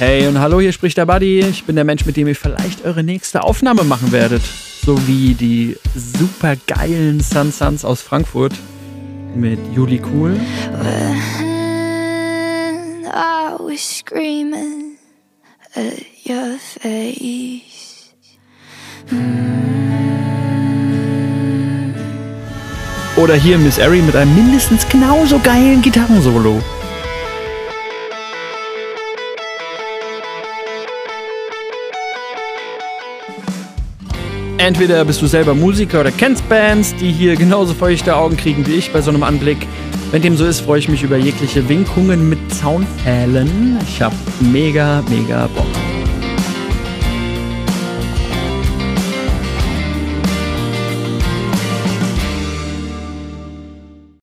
Hey und hallo, hier spricht der Buddy. Ich bin der Mensch, mit dem ihr vielleicht eure nächste Aufnahme machen werdet. Sowie die super geilen Sun Suns aus Frankfurt mit Juli Cool. When I was screaming at your face. Oder hier Miss Airy mit einem mindestens genauso geilen Gitarrensolo. Entweder bist du selber Musiker oder kennst Bands, die hier genauso feuchte Augen kriegen wie ich bei so einem Anblick. Wenn dem so ist, freue ich mich über jegliche Winkungen mit Zaunpfählen. Ich hab mega Bock.